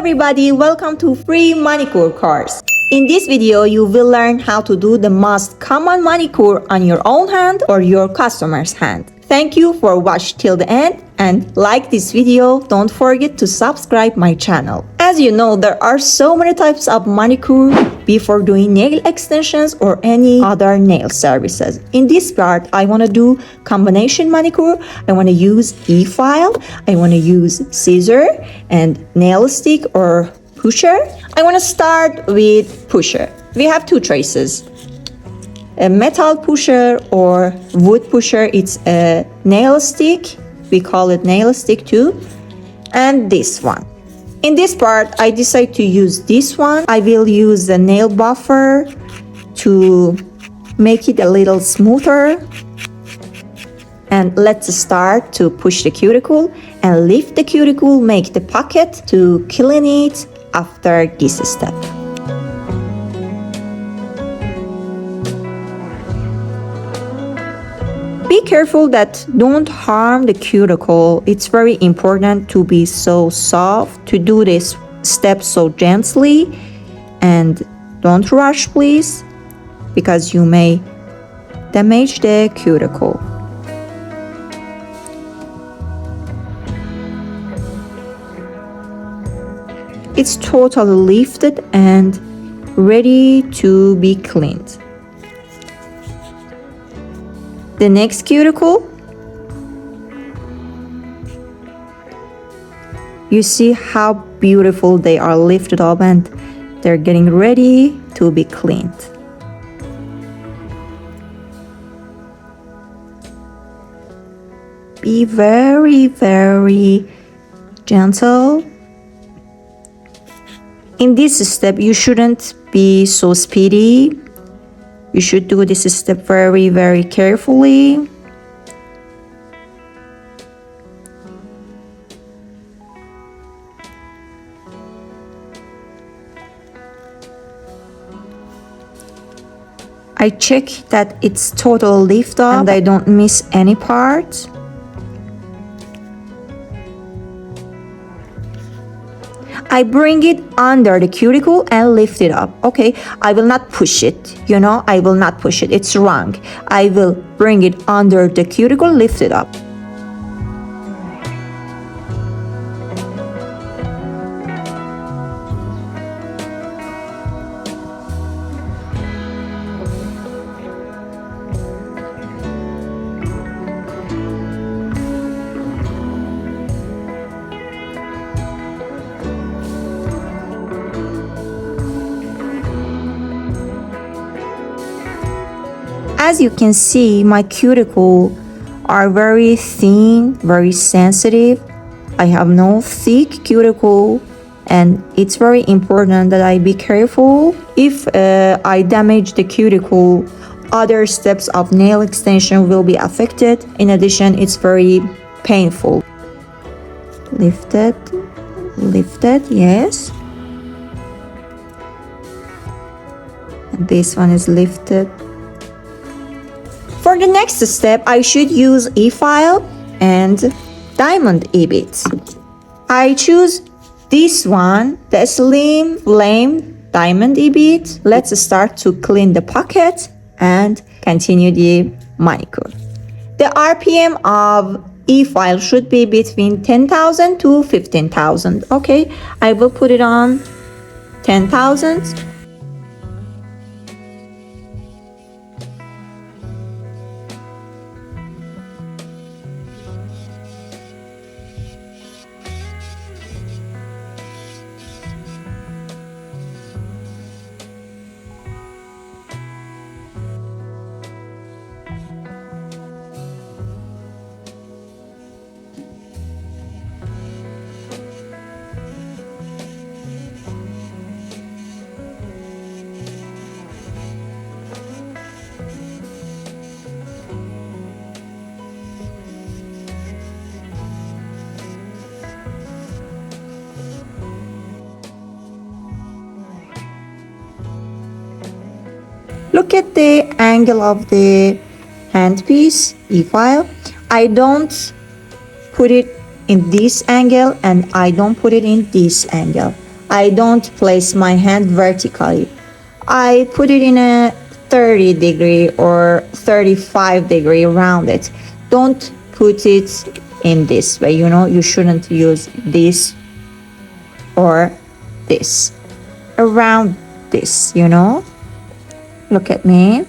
everybody, welcome to free manicure course. In this video, you will learn how to do the most common manicure on your own hand or your customer's hand. Thank you for watching till the end and like this video. Don't forget to subscribe my channel. As you know, there are so many types of manicure before doing nail extensions or any other nail services. In this part, I want to do combination manicure. I want to use e-file. I want to use scissor and nail stick or pusher. I want to start with pusher. We have two choices. A metal pusher or wood pusher. It's a nail stick. We call it nail stick too. And this one. In this part, I decide to use this one. I will use the nail buffer to make it a little smoother. And let's start to push the cuticle and lift the cuticle, make the pocket to clean it after this step. Be careful that don't harm the cuticle. It's very important to be so soft, to do this step so gently, and don't rush please, because you may damage the cuticle. It's totally lifted and ready to be cleaned. The next cuticle, you see how beautiful they are lifted up and they're getting ready to be cleaned. Be very, very gentle. In this step, you shouldn't be so speedy. You should do this step very, very carefully. I check that it's totally lifted up and I don't miss any part. I bring it under the cuticle and lift it up. Okay, I will not push it. I will not push it. It's wrong. I will bring it under the cuticle, lift it up. As you can see, my cuticle are very thin, very sensitive. I have no thick cuticle, and it's very important that I be careful. If I damage the cuticle, other steps of nail extension will be affected. In addition, it's very painful. Lifted, yes. And this one is lifted. For the next step, I should use e-file and diamond e-bit. I choose this one, the slim flame diamond e-bit. Let's start to clean the pocket and continue the manicure. The RPM of e-file should be between 10,000 to 15,000. Okay, I will put it on 10,000. Look at the angle of the handpiece, e-file. I don't put it in this angle and I don't put it in this angle. I don't place my hand vertically. I put it in a 30 degree or 35 degree around it. Don't put it in this way, you know, you shouldn't use this or this. Around this, you know. Look at me.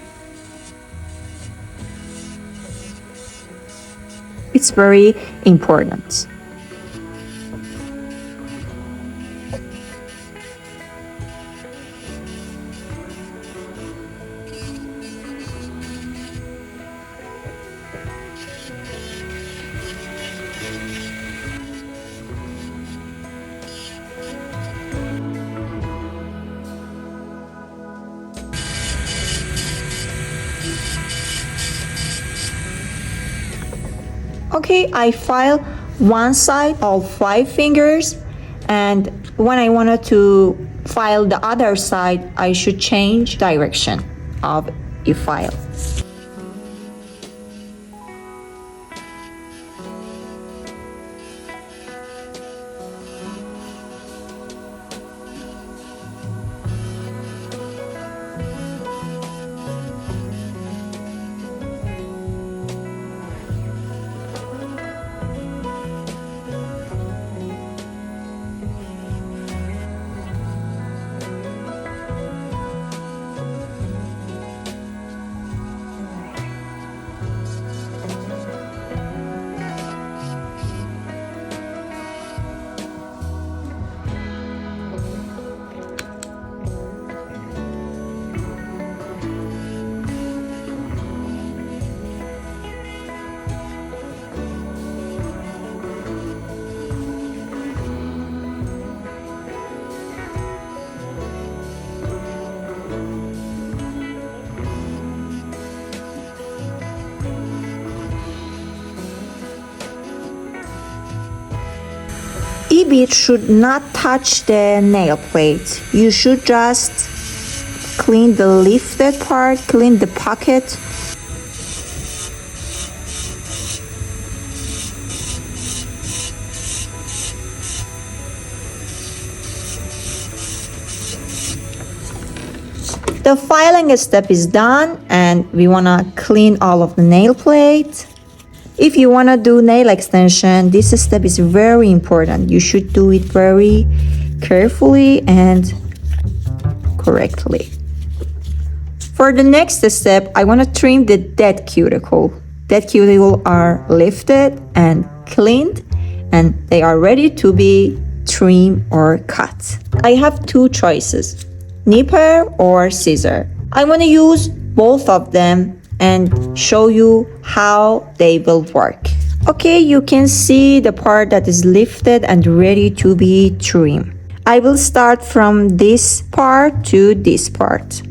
It's very important. Okay, I file one side, all 5 fingers, and when I wanted to file the other side, I should change direction of a file. E-bead should not touch the nail plate. You should just clean the lifted part, clean the pocket. The filing step is done and we want to clean all of the nail plate. If you want to do nail extension, this step is very important. You should do it very carefully and correctly. For the next step, I want to trim the dead cuticle. Dead cuticle are lifted and cleaned and they are ready to be trimmed or cut. I have 2 choices, nipper or scissor. I want to use both of them and show you how they will work. Okay, you can see the part that is lifted and ready to be trimmed. I will start from this part to this part.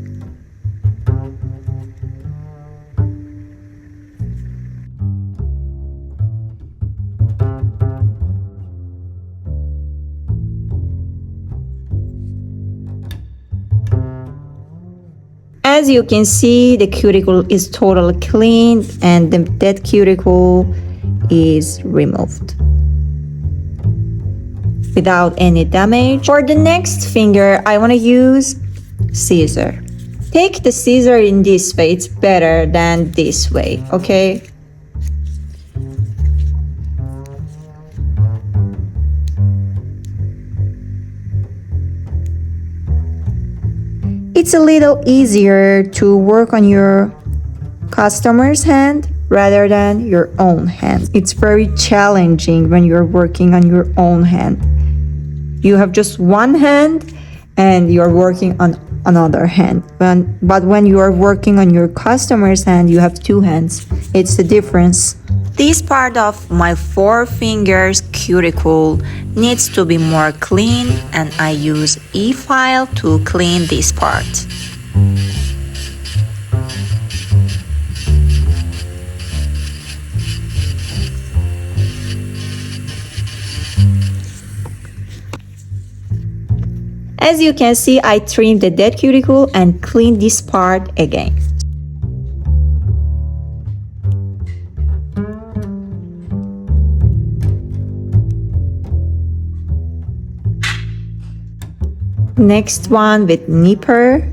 As you can see, the cuticle is totally clean and the dead cuticle is removed without any damage. For the next finger, I want to use scissor. Take the scissor in this way, it's better than this way, okay? It's a little easier to work on your customer's hand rather than your own hand. It's very challenging when you're working on your own hand. You have just one hand and you're working on another hand. But when you are working on your customer's hand, you have 2 hands. It's the difference. This part of my 4 fingers cuticle needs to be more clean and I use e-file to clean this part. As you can see, I trimmed the dead cuticle and cleaned this part again. Next one with nipper.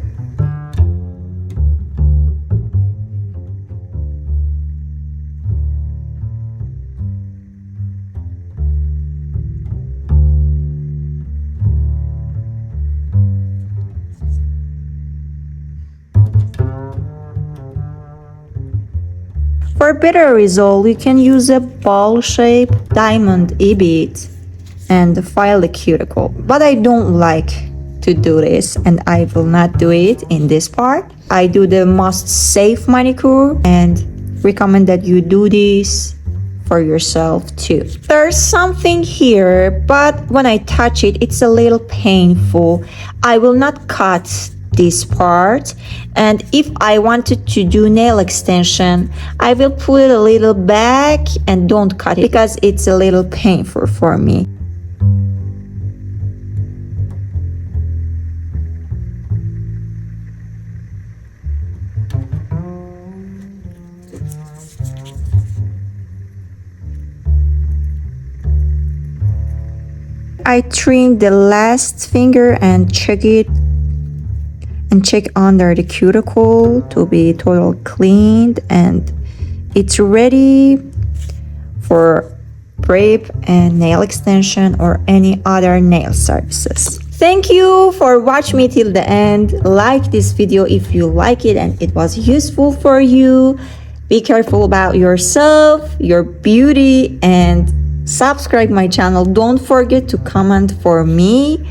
For better result, you can use a ball shape diamond e-bead and file the cuticle. But I don't like to do this and I will not do it in this part. I do the most safe manicure and recommend that you do this for yourself too. There's something here, but when I touch it, it's a little painful. I will not cut this part, and if I wanted to do nail extension, I will put it a little back and don't cut it because it's a little painful for me. I trim the last finger and check it and check under the cuticle to be totally cleaned, and it's ready for prep and nail extension or any other nail services. Thank you for watching me till the end. Like this video if you like it and it was useful for you. Be careful about yourself, your beauty, and subscribe my channel. Don't forget to comment for me.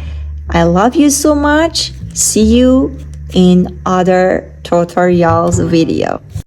I love you so much. See you in other tutorials video.